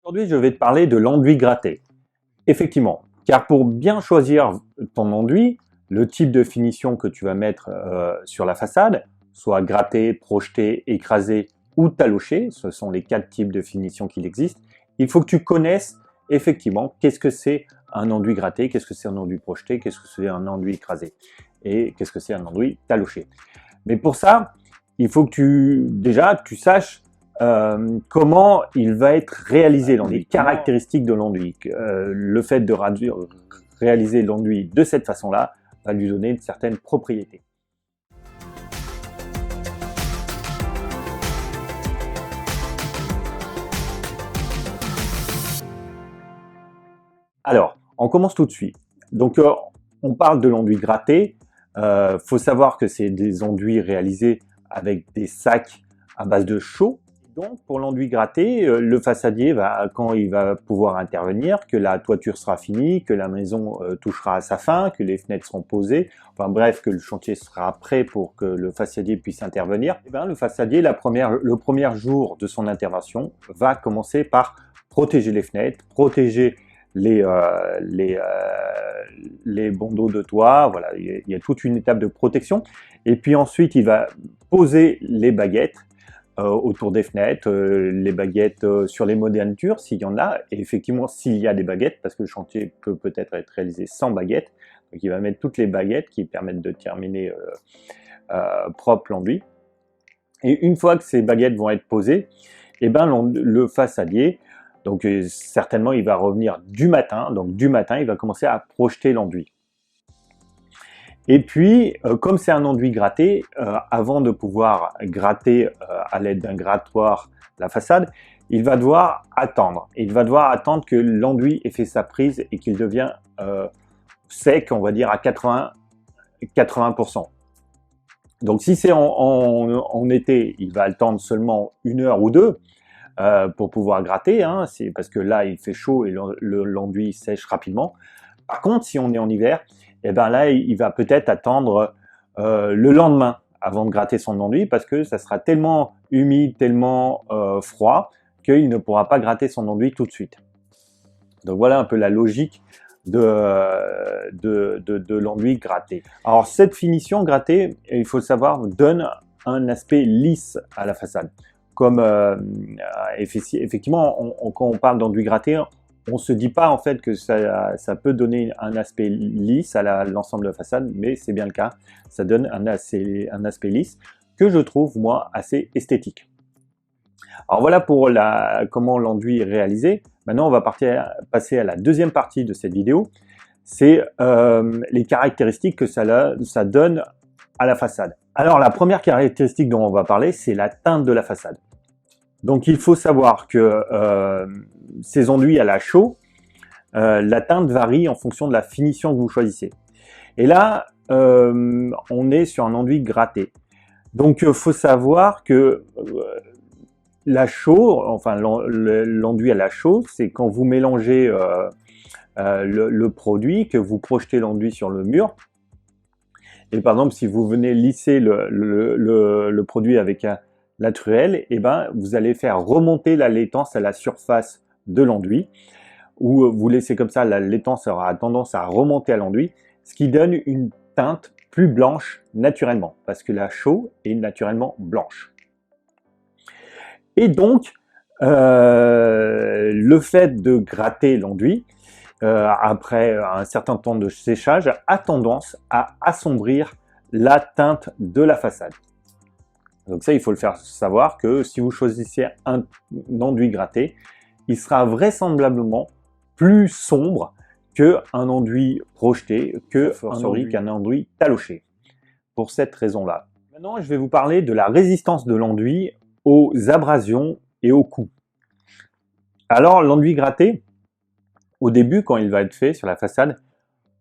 Aujourd'hui, je vais te parler de l'enduit gratté. Effectivement, car pour bien choisir ton enduit, le type de finition que tu vas mettre sur la façade, soit gratté, projeté, écrasé ou taloché, ce sont les 4 types de finition qu'il existe, il faut que tu connaisses effectivement qu'est-ce que c'est un enduit gratté, qu'est-ce que c'est un enduit projeté, qu'est-ce que c'est un enduit écrasé et qu'est-ce que c'est un enduit taloché. Mais pour ça, il faut que tu saches comment il va être réalisé l'enduit, les caractéristiques de l'enduit. Le fait de réaliser l'enduit de cette façon-là va lui donner une certaine propriété. Alors, on commence tout de suite. Donc, on parle de l'enduit gratté. Faut savoir que c'est des enduits réalisés avec des sacs à base de chaux. Donc, pour l'enduit gratté, le façadier quand il va pouvoir intervenir, que la toiture sera finie, que la maison touchera à sa fin, que les fenêtres seront posées, enfin bref, que le chantier sera prêt pour que le façadier puisse intervenir, et bien, le façadier, le premier jour de son intervention, va commencer par protéger les fenêtres, protéger les bandeaux de toit, voilà, il y a toute une étape de protection. Et puis ensuite, il va poser les baguettes autour des fenêtres, les baguettes sur les modernitures s'il y en a, et effectivement s'il y a des baguettes, parce que le chantier peut peut-être être réalisé sans baguettes, donc il va mettre toutes les baguettes qui permettent de terminer propre l'enduit. Et une fois que ces baguettes vont être posées, et ben le façadier, donc certainement il va revenir du matin, donc du matin il va commencer à projeter l'enduit. Et puis, comme c'est un enduit gratté, avant de pouvoir gratter à l'aide d'un grattoir la façade, il va devoir attendre. Il va devoir attendre que l'enduit ait fait sa prise et qu'il devient sec, on va dire à 80%. Donc si c'est en été, il va attendre seulement 1 heure ou 2 pour pouvoir gratter, hein, c'est parce que là il fait chaud et l'enduit sèche rapidement. Par contre, si on est en hiver, et ben là il va peut-être attendre le lendemain avant de gratter son enduit, parce que ça sera tellement humide, tellement froid qu'il ne pourra pas gratter son enduit tout de suite. Donc voilà un peu la logique de l'enduit gratté. Alors cette finition grattée, il faut le savoir, donne un aspect lisse à la façade. Comme effectivement, quand on parle d'enduit gratté, on ne se dit pas en fait que ça peut donner un aspect lisse à l'ensemble de la façade, mais c'est bien le cas. Ça donne un aspect lisse que je trouve, moi, assez esthétique. Alors voilà pour comment l'enduit est réalisé. Maintenant, on va passer à la deuxième partie de cette vidéo. C'est les caractéristiques que ça donne à la façade. Alors la première caractéristique dont on va parler, c'est la teinte de la façade. Donc il faut savoir que ces enduits à la chaux, la teinte varie en fonction de la finition que vous choisissez. Et là, on est sur un enduit gratté. Donc il faut savoir que la chaux, enfin l'enduit à la chaux, c'est quand vous mélangez le produit, que vous projetez l'enduit sur le mur. Et par exemple, si vous venez lisser le produit avec la truelle, et ben, vous allez faire remonter la laitance à la surface de l'enduit, ou vous laissez comme ça, la laitance aura tendance à remonter à l'enduit, ce qui donne une teinte plus blanche naturellement, parce que la chaux est naturellement blanche. Et donc, le fait de gratter l'enduit, après un certain temps de séchage, a tendance à assombrir la teinte de la façade. Donc ça, il faut le faire savoir que si vous choisissez un enduit gratté, il sera vraisemblablement plus sombre qu'un enduit projeté, qu'un enduit taloché, pour cette raison-là. Maintenant, je vais vous parler de la résistance de l'enduit aux abrasions et aux coups. Alors, l'enduit gratté, au début, quand il va être fait sur la façade,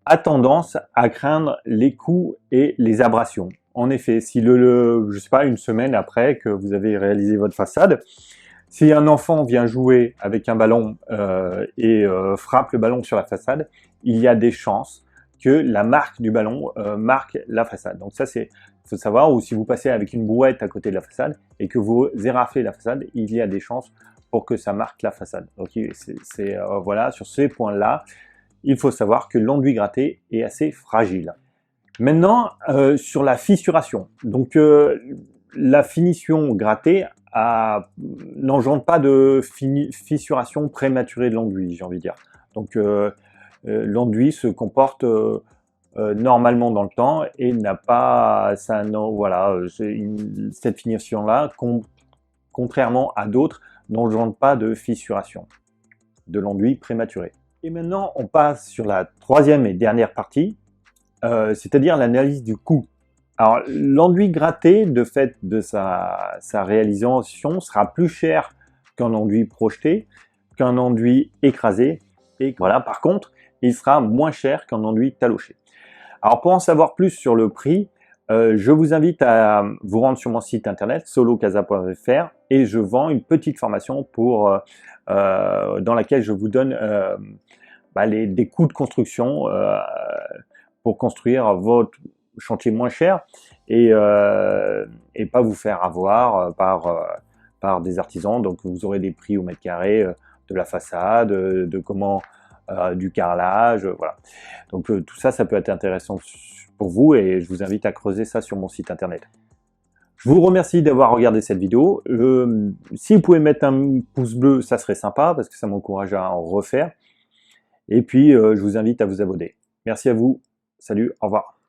a tendance à craindre les coups et les abrasions. En effet, si je sais pas, une semaine après que vous avez réalisé votre façade, si un enfant vient jouer avec un ballon et frappe le ballon sur la façade, il y a des chances que la marque du ballon marque la façade. Donc ça, il faut savoir, ou si vous passez avec une brouette à côté de la façade et que vous éraflez la façade, il y a des chances pour que ça marque la façade. Donc voilà, sur ces points-là, il faut savoir que l'enduit gratté est assez fragile. Maintenant, sur la fissuration. Donc la finition grattée n'engendre pas de fissuration prématurée de l'enduit, j'ai envie de dire. Donc l'enduit se comporte normalement dans le temps et n'a pas cette finition-là, contrairement à d'autres, n'engendre pas de fissuration de l'enduit prématuré. Et maintenant, on passe sur la troisième et dernière partie, c'est-à-dire l'analyse du coût. Alors, l'enduit gratté, de fait de sa réalisation, sera plus cher qu'un enduit projeté, qu'un enduit écrasé, et voilà, par contre, il sera moins cher qu'un enduit taloché. Alors, pour en savoir plus sur le prix, je vous invite à vous rendre sur mon site internet solocasa.fr et je vends une petite formation dans laquelle je vous donne des coûts de construction pour construire votre chantier moins cher et pas vous faire avoir par des artisans. Donc vous aurez des prix au mètre carré de la façade, du carrelage, voilà. Donc tout ça, ça peut être intéressant pour vous et je vous invite à creuser ça sur mon site internet. Je vous remercie d'avoir regardé cette vidéo. Si vous pouvez mettre un pouce bleu, ça serait sympa parce que ça m'encourage à en refaire. Et puis, je vous invite à vous abonner. Merci à vous. Salut, au revoir.